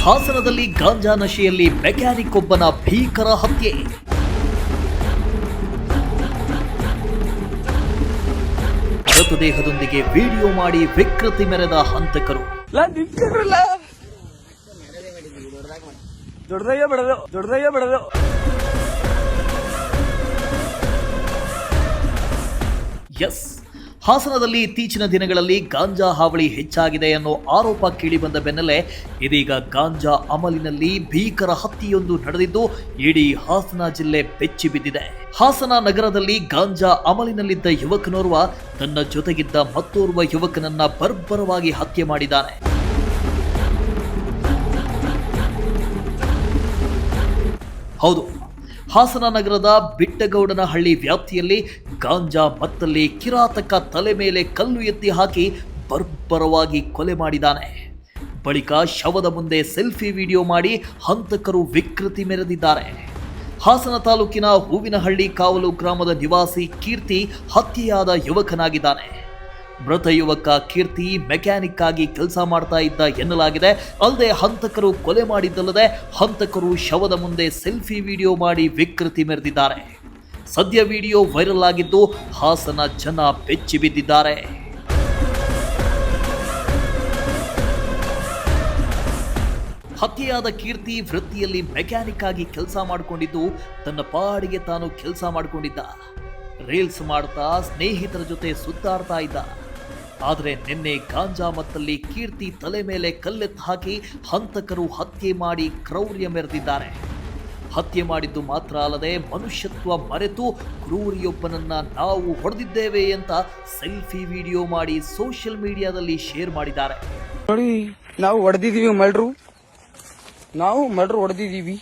ಹಾಸನದಲ್ಲಿ ಗಾಂಜಾ ನಶೆಯಲ್ಲಿ ಮೆಕ್ಯಾನಿಕ್ ಒಬ್ಬನ ಭೀಕರ ಹತ್ಯೆ. ಮೃತದೇಹದೊಂದಿಗೆ ವಿಡಿಯೋ ಮಾಡಿ ವಿಕೃತಿ ಮೆರೆದ ಹಂತಕರು. ಎಸ್, ಹಾಸನದಲ್ಲಿ ಇತ್ತೀಚಿನ ದಿನಗಳಲ್ಲಿ ಗಾಂಜಾ ಹಾವಳಿ ಹೆಚ್ಚಾಗಿದೆ ಅನ್ನೋ ಆರೋಪ ಕೇಳಿಬಂದ ಬೆನ್ನಲ್ಲೇ ಇದೀಗ ಗಾಂಜಾ ಅಮಲಿನಲ್ಲಿ ಭೀಕರ ಹತ್ಯೆಯೊಂದು ನಡೆದಿದ್ದು ಇಡೀ ಹಾಸನ ಜಿಲ್ಲೆ ಬೆಚ್ಚಿ ಬಿದ್ದಿದೆ. ಹಾಸನ ನಗರದಲ್ಲಿ ಗಾಂಜಾ ಅಮಲಿನಲ್ಲಿದ್ದ ಯುವಕನೋರ್ವ ತನ್ನ ಜೊತೆಗಿದ್ದ ಮತ್ತೋರ್ವ ಯುವಕನನ್ನ ಬರ್ಬರವಾಗಿ ಹತ್ಯೆ ಮಾಡಿದ್ದಾನೆ. ಹೌದು, ಹಾಸನ ನಗರದ ಬಿಟ್ಟಗೌಡನಹಳ್ಳಿ ವ್ಯಾಪ್ತಿಯಲ್ಲಿ ಗಾಂಜಾ ಮತ್ತಲ್ಲಿ ಕಿರಾತಕ ತಲೆ ಮೇಲೆ ಕಲ್ಲು ಎತ್ತಿ ಹಾಕಿ ಬರ್ಬರವಾಗಿ ಕೊಲೆ ಮಾಡಿದ್ದಾನೆ. ಬಳಿಕ ಶವದ ಮುಂದೆ ಸೆಲ್ಫಿ ವಿಡಿಯೋ ಮಾಡಿ ಹಂತಕರು ವಿಕೃತಿ ಮೆರೆದಿದ್ದಾರೆ. ಹಾಸನ ತಾಲೂಕಿನ ಹೂವಿನಹಳ್ಳಿ ಕಾವಲು ಗ್ರಾಮದ ನಿವಾಸಿ ಕೀರ್ತಿ ಹತ್ಯೆಯಾದ ಯುವಕನಾಗಿದ್ದಾನೆ. ಮೃತ ಯುವಕ ಕೀರ್ತಿ ಮೆಕ್ಯಾನಿಕ್ ಆಗಿ ಕೆಲಸ ಮಾಡ್ತಾ ಇದ್ದ ಎನ್ನಲಾಗಿದೆ. ಅಲ್ಲದೆ ಹಂತಕರು ಕೊಲೆ ಮಾಡಿದ್ದಲ್ಲದೆ ಹಂತಕರು ಶವದ ಮುಂದೆ ಸೆಲ್ಫಿ ವಿಡಿಯೋ ಮಾಡಿ ವಿಕೃತಿ ಮೆರೆದಿದ್ದಾರೆ. ಸದ್ಯ ವಿಡಿಯೋ ವೈರಲ್ ಆಗಿದ್ದು ಹಾಸನ ಜನ ಬೆಚ್ಚಿ ಬಿದ್ದಿದ್ದಾರೆ. ಹತ್ಯೆಯಾದ ಕೀರ್ತಿ ವೃತ್ತಿಯಲ್ಲಿ ಮೆಕ್ಯಾನಿಕ್ ಆಗಿ ಕೆಲಸ ಮಾಡಿಕೊಂಡಿದ್ದು ತನ್ನ ಪಾಡಿಗೆ ತಾನು ಕೆಲಸ ಮಾಡಿಕೊಂಡಿದ್ದ. ರೀಲ್ಸ್ ಮಾಡ್ತಾ ಸ್ನೇಹಿತರ ಜೊತೆ ಸುತ್ತಾಡ್ತಾ ಇದ್ದ. ಆದರೆ ನಿನ್ನೆ ಗಾಂಜಾ ಮತ್ತಲ್ಲಿ ಕೀರ್ತಿ ತಲೆ ಮೇಲೆ ಕಲ್ಲೆತ್ತು ಹಾಕಿ ಹಂತಕರು ಹತ್ಯೆ ಮಾಡಿ ಕ್ರೌರ್ಯ ಮೆರೆದಿದ್ದಾರೆ. ಹತ್ಯೆ ಮಾಡಿದ್ದು ಮಾತ್ರ ಅಲ್ಲದೆ ಮನುಷ್ಯತ್ವ ಮರೆತು ಕ್ರೂರಿಯೊಬ್ಬನನ್ನ ನಾವು ಹೊಡೆದಿದ್ದೇವೆ ಅಂತ ಸೆಲ್ಫಿ ವಿಡಿಯೋ ಮಾಡಿ ಸೋಷಿಯಲ್ ಮೀಡಿಯಾದಲ್ಲಿ ಶೇರ್ ಮಾಡಿದ್ದಾರೆ. ನೋಡಿ, ನಾವು ಹೊಡೆದಿದ್ದೀವಿ ಮಲ್ರು ಹೊಡೆದಿದ್ದೀವಿ,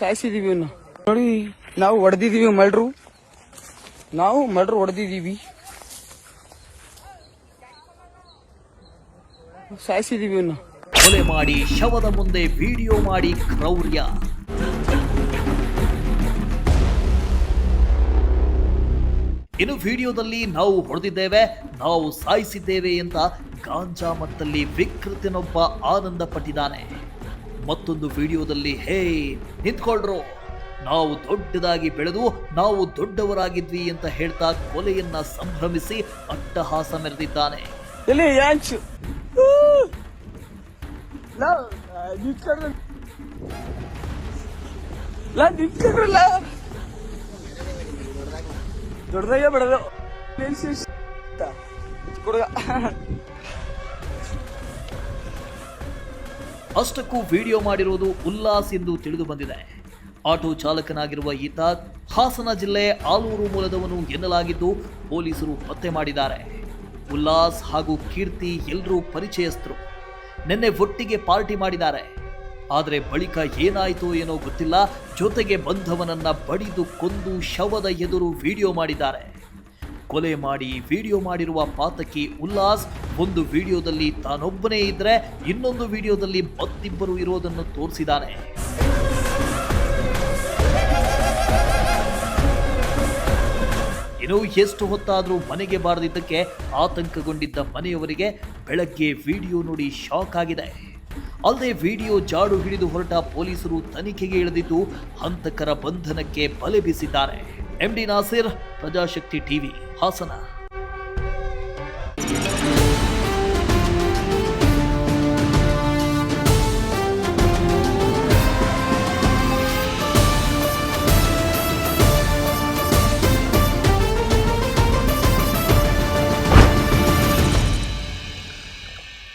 ಸಾಯಿಸಿದೀವಿ. ನೋಡಿ, ನಾವು ಹೊಡೆದಿದ್ದೀವಿ ಮಲ್ರು ಹೊಡೆದಿದ್ದೀವಿ, ಸಾಯಿಸಿದೀವಿ. ಕೊಲೆ ಮಾಡಿ ಶವದ ಮುಂದೆ ವಿಡಿಯೋ ಮಾಡಿ ಕ್ರೌರ್ಯ. ಇನ್ನು ವಿಡಿಯೋದಲ್ಲಿ ನಾವು ಹೊಡೆದಿದ್ದೇವೆ, ನಾವು ಸಾಯಿಸಿದ್ದೇವೆ ಅಂತ ಗಾಂಜಾ ಮತ್ತಲ್ಲಿ ವಿಕೃತನೊಬ್ಬ ಆನಂದ ಪಟ್ಟಿದ್ದಾನೆ. ಮತ್ತೊಂದು ವಿಡಿಯೋದಲ್ಲಿ ಹೇ ನಿಂತ್ಕೊಳ್ರು, ನಾವು ದೊಡ್ಡದಾಗಿ ಬೆಳೆದು ನಾವು ದೊಡ್ಡವರಾಗಿದ್ವಿ ಅಂತ ಹೇಳ್ತಾ ಕೊಲೆಯನ್ನ ಸಂಭ್ರಮಿಸಿ ಅಟ್ಟಹಾಸ ಮೆರೆದಿದ್ದಾನೆ. ಅಷ್ಟಕ್ಕೂ ವಿಡಿಯೋ ಮಾಡಿರುವುದು ಉಲ್ಲಾಸ್ ಎಂದು ತಿಳಿದು ಬಂದಿದೆ. ಆಟೋ ಚಾಲಕನಾಗಿರುವ ಈತ ಹಾಸನ ಜಿಲ್ಲೆ ಆಲೂರು ಮೂಲದವನು ಎನ್ನಲಾಗಿದ್ದು ಪೊಲೀಸರು ಪತ್ತೆ ಮಾಡಿದ್ದಾರೆ. ಉಲ್ಲಾಸ್ ಹಾಗೂ ಕೀರ್ತಿ ಎಲ್ಲರೂ ಪರಿಚಯಸ್ಥರು. ನಿನ್ನೆ ಒಟ್ಟಿಗೆ ಪಾರ್ಟಿ ಮಾಡಿದ್ದಾರೆ. ಆದರೆ ಬಳಿಕ ಏನಾಯಿತೋ ಏನೋ ಗೊತ್ತಿಲ್ಲ, ಜೊತೆಗೆ ಬಂಧವನನ್ನ ಬಡಿದು ಕೊಂದು ಶವದ ಎದುರು ವಿಡಿಯೋ ಮಾಡಿದ್ದಾರೆ. ಕೊಲೆ ಮಾಡಿ ವಿಡಿಯೋ ಮಾಡಿರುವ ಪಾತಕಿ ಉಲ್ಲಾಸ್ ಒಂದು ವಿಡಿಯೋದಲ್ಲಿ ತಾನೊಬ್ಬನೇ ಇದ್ರೆ ಇನ್ನೊಂದು ವಿಡಿಯೋದಲ್ಲಿ ಮತ್ತಿಬ್ಬರು ಇರೋದನ್ನು ತೋರಿಸಿದ್ದಾನೆ. ಇನ್ನು ಎಷ್ಟು ಹೊತ್ತಾದರೂ ಮನೆಗೆ ಬಾರದಿದ್ದಕ್ಕೆ ಆತಂಕಗೊಂಡಿದ್ದ ಮನೆಯವರಿಗೆ ಬೆಳಗ್ಗೆ ವಿಡಿಯೋ ನೋಡಿ ಶಾಕ್ ಆಗಿದೆ. ಅಲ್ಲದೆ ವಿಡಿಯೋ ಜಾಡು ಹಿಡಿದು ಹೊರಟ ಪೊಲೀಸರು ತನಿಖೆಗೆ ಇಳಿದಿದ್ದು ಹಂತಕರ ಬಂಧನಕ್ಕೆ ಬಲೆ ಬೀಸಿದ್ದಾರೆ. MD Nasir, Prajashakti TV, Hassan.